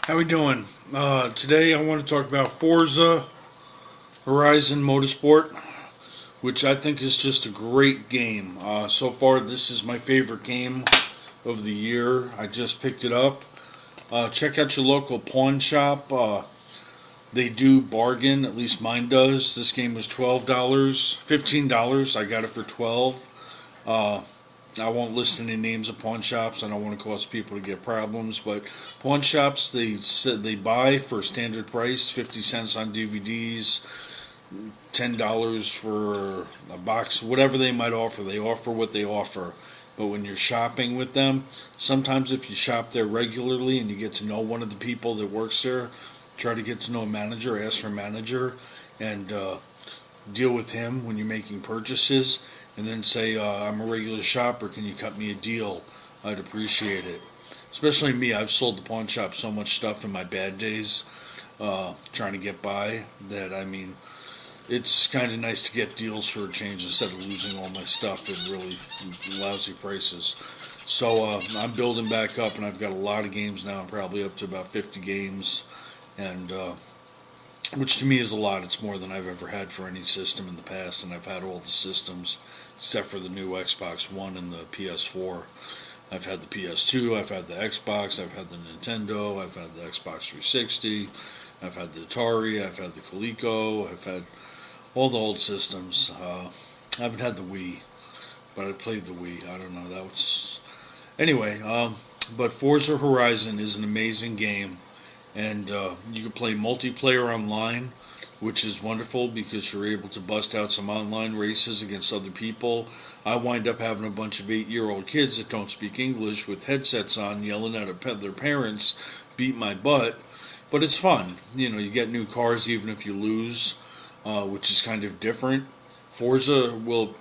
How we doing? Today I want to talk about Forza Horizon Motorsport, which I think is just a great game. So far, this is my favorite game of the year. I just picked it up. Check out your local pawn shop. They do bargain, at least mine does. This game was $12, $15. I got it for 12. Uh, I won't list any names of pawn shops. I don't want to cause people to get problems, but pawn shops they buy for standard price, 50 cents on DVDs, $10 for a box, whatever they might offer. They offer what they offer. But when you're shopping with them, sometimes if you shop there regularly and you get to know one of the people that works there, try to get to know a manager, ask for a manager, and deal with him when you're making purchases, and then say, I'm a regular shopper, can you cut me a deal? I'd appreciate it. Especially me, I've sold the pawn shop so much stuff in my bad days, trying to get by, that it's kind of nice to get deals for a change instead of losing all my stuff at really lousy prices. So I'm building back up, and I've got a lot of games now. I'm probably up to about 50 games, and which to me is a lot. It's more than I've ever had for any system in the past, and I've had all the systems except for the new Xbox One and the PS4. I've had the PS2, I've had the Xbox, I've had the Nintendo, I've had the Xbox 360, I've had the Atari, I've had the Coleco, I've had all the old systems. I haven't had the Wii, but I played the Wii. I don't know. That was anyway. But Forza Horizon is an amazing game, and you can play multiplayer online, which is wonderful because you're able to bust out some online races against other people. I wind up having a bunch of 8-year-old kids that don't speak English with headsets on, yelling at their parents, beat my butt. But it's fun. You get new cars even if you lose, which is kind of different. Forza will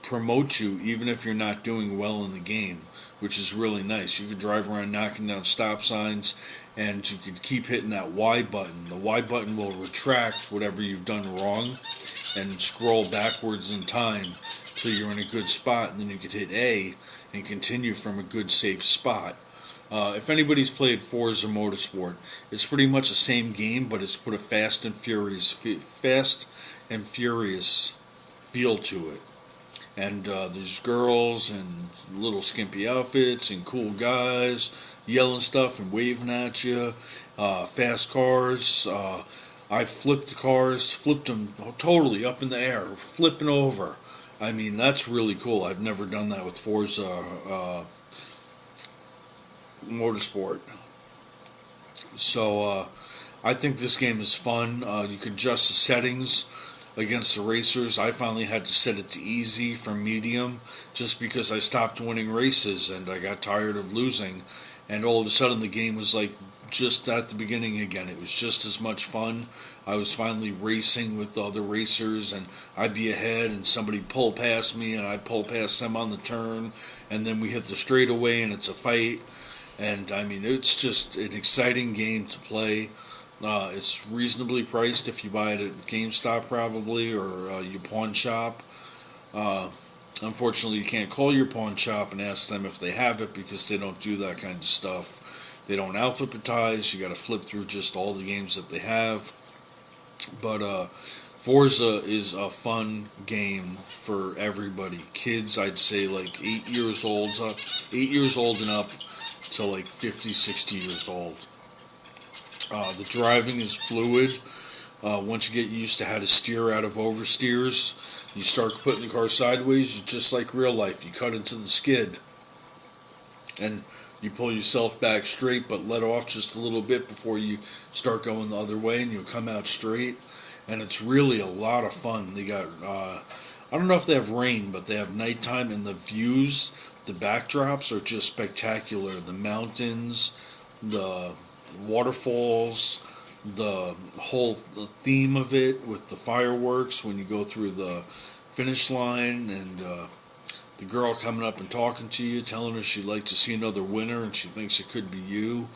promote you even if you're not doing well in the game, which is really nice. You could drive around knocking down stop signs, and you could keep hitting that Y button. The Y button will retract whatever you've done wrong and scroll backwards in time till you're in a good spot, and then you could hit A and continue from a good safe spot. If anybody's played Forza Motorsport, it's pretty much the same game, but it's put a fast and furious feel to it. And there's girls and little skimpy outfits and cool guys yelling stuff and waving at you. Fast cars. I flipped cars, flipped them totally up in the air, flipping over. That's really cool. I've never done that with Forza Motorsport. So I think this game is fun. You can adjust the settings against the racers. I finally had to set it to easy from medium just because I stopped winning races and I got tired of losing. And all of a sudden the game was like just at the beginning again. It was just as much fun. I was finally racing with the other racers, and I'd be ahead and somebody pull past me and I'd pull past them on the turn, and then we hit the straightaway and it's a fight. And it's just an exciting game to play. It's reasonably priced if you buy it at GameStop probably, or your pawn shop. Uh, Unfortunately, you can't call your pawn shop and ask them if they have it because they don't do that kind of stuff. They don't alphabetize. You got to flip through just all the games that they have. But Forza is a fun game for everybody. Kids, I'd say like 8 years old up, 8 years old and up to like 50, 60 years old. The driving is fluid. Once you get used to how to steer out of oversteers, you start putting the car sideways, just like real life. You cut into the skid, and you pull yourself back straight, but let off just a little bit before you start going the other way, and you'll come out straight. And it's really a lot of fun. They got, I don't know if they have rain, but they have nighttime, and the views, the backdrops are just spectacular. The mountains, the waterfalls, the whole theme of it with the fireworks when you go through the finish line, and the girl coming up and talking to you, telling her she'd like to see another winner and she thinks it could be you.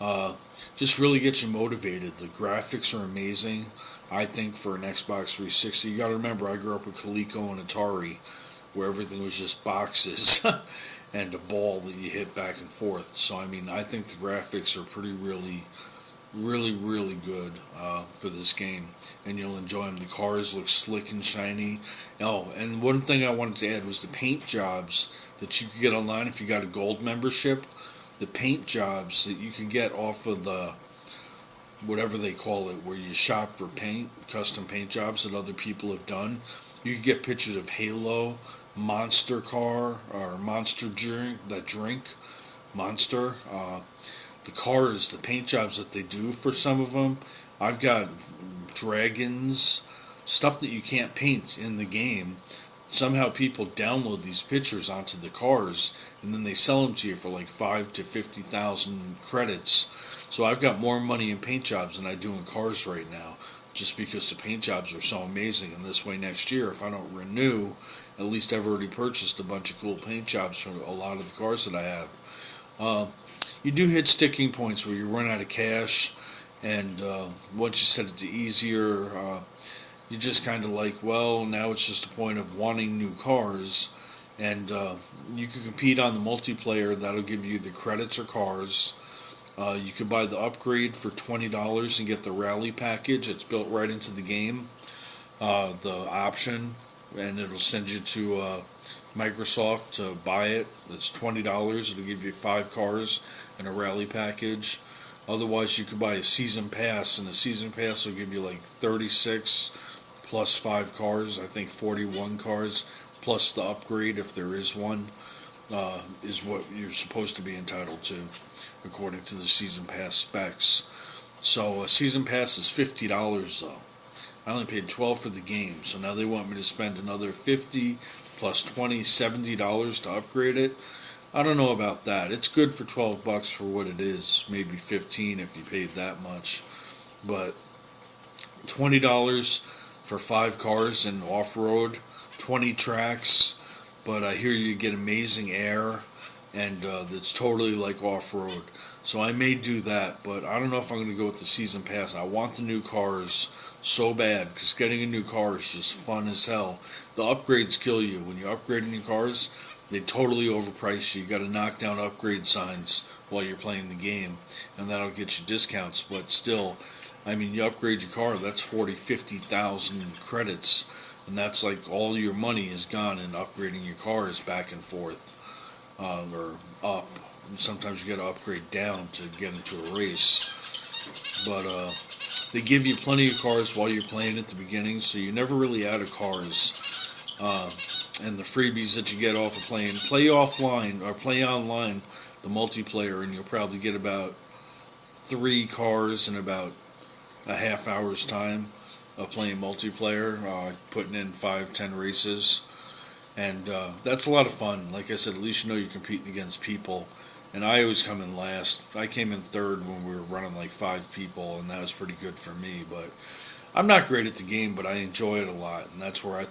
Uh, just really gets you motivated. The graphics are amazing, I think, for an Xbox 360. You got to remember, I grew up with Coleco and Atari, where everything was just boxes. and a ball that you hit back and forth. So I mean, I think the graphics are really good for this game, and you'll enjoy them. The cars look slick and shiny. Oh, and one thing I wanted to add was the paint jobs that you could get online if you got a gold membership. The paint jobs that you can get off of the whatever they call it, where you shop for paint, custom paint jobs that other people have done. You can get pictures of Halo, Monster Car, or Monster drink, Monster. The cars, the paint jobs that they do for some of them. I've got dragons, stuff that you can't paint in the game. Somehow people download these pictures onto the cars, and then they sell them to you for like 5 to 50,000 credits. So I've got more money in paint jobs than I do in cars right now, just because the paint jobs are so amazing. And this way next year, if I don't renew, at least I've already purchased a bunch of cool paint jobs for a lot of the cars that I have. You do hit sticking points where you run out of cash, and once you set it to easier, you just kind of like, well, now it's just a point of wanting new cars, and you can compete on the multiplayer. That'll give you the credits or cars. You could buy the upgrade for $20 and get the rally package. It's built right into the game, the option, and it'll send you to Microsoft to buy it. It's $20. It'll give you 5 cars and a rally package. Otherwise, you could buy a season pass, and the season pass will give you like 36 plus 5 cars. I think 41 cars plus the upgrade, if there is one, is what you're supposed to be entitled to according to the season pass specs. So a season pass is $50 though. I only paid $12 for the game, so now they want me to spend another $50 plus $20, $70 to upgrade it. I don't know about that. It's good for $12 for what it is, maybe $15 if you paid that much, but $20 for 5 cars and off-road, 20 tracks, but I hear you get amazing air, and it's totally like off-road. So I may do that, but I don't know if I'm going to go with the season pass. I want the new cars so bad, because getting a new car is just fun as hell. The upgrades kill you. When you upgrade new cars, they totally overprice you. You got to knock down upgrade signs while you're playing the game, and that'll get you discounts. But still, I mean, you upgrade your car, that's 40, 50,000 credits, and that's like all your money is gone in upgrading your cars back and forth, or up. And sometimes you got to upgrade down to get into a race. But they give you plenty of cars while you're playing at the beginning, so you're never really out of cars. And the freebies that you get off of playing, play offline or play online, the multiplayer, and you'll probably get about 3 cars in about a half hour's time of playing multiplayer, putting in 5-10 races, and that's a lot of fun. Like I said, at least you know you're competing against people. And I always come in last. I came in third when we were running like 5 people, and that was pretty good for me. But I'm not great at the game, but I enjoy it a lot, and that's why I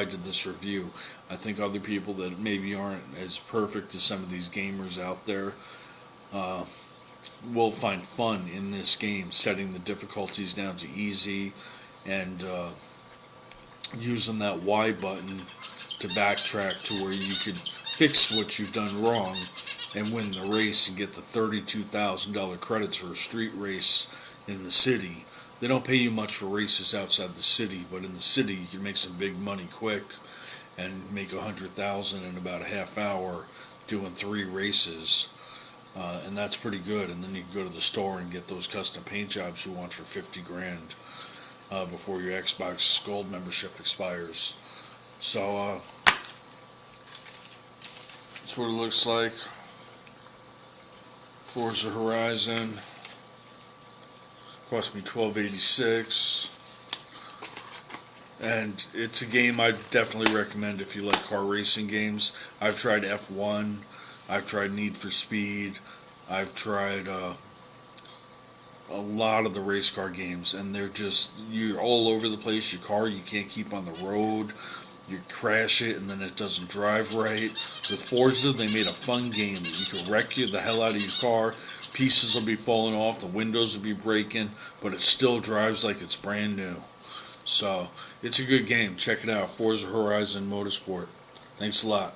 did this review. I think other people that maybe aren't as perfect as some of these gamers out there will find fun in this game, setting the difficulties down to easy, and using that Y button to backtrack to where you could fix what you've done wrong and win the race and get the $32,000 credits for a street race in the city. They don't pay you much for races outside the city, but in the city you can make some big money quick and make $100,000 in about a half hour doing 3 races, and that's pretty good. And then you can go to the store and get those custom paint jobs you want for $50,000 before your Xbox Gold membership expires. So that's what it looks like. Forza Horizon cost me $12.86, and it's a game I definitely recommend if you like car racing games. I've tried F1, I've tried Need for Speed, I've tried a lot of the race car games, and you're all over the place. Your car you can't keep on the road. You crash it and then it doesn't drive right. With Forza, they made a fun game that you can wreck the hell out of your car. Pieces will be falling off, the windows will be breaking, but it still drives like it's brand new. So, it's a good game. Check it out. Forza Horizon Motorsport. Thanks a lot.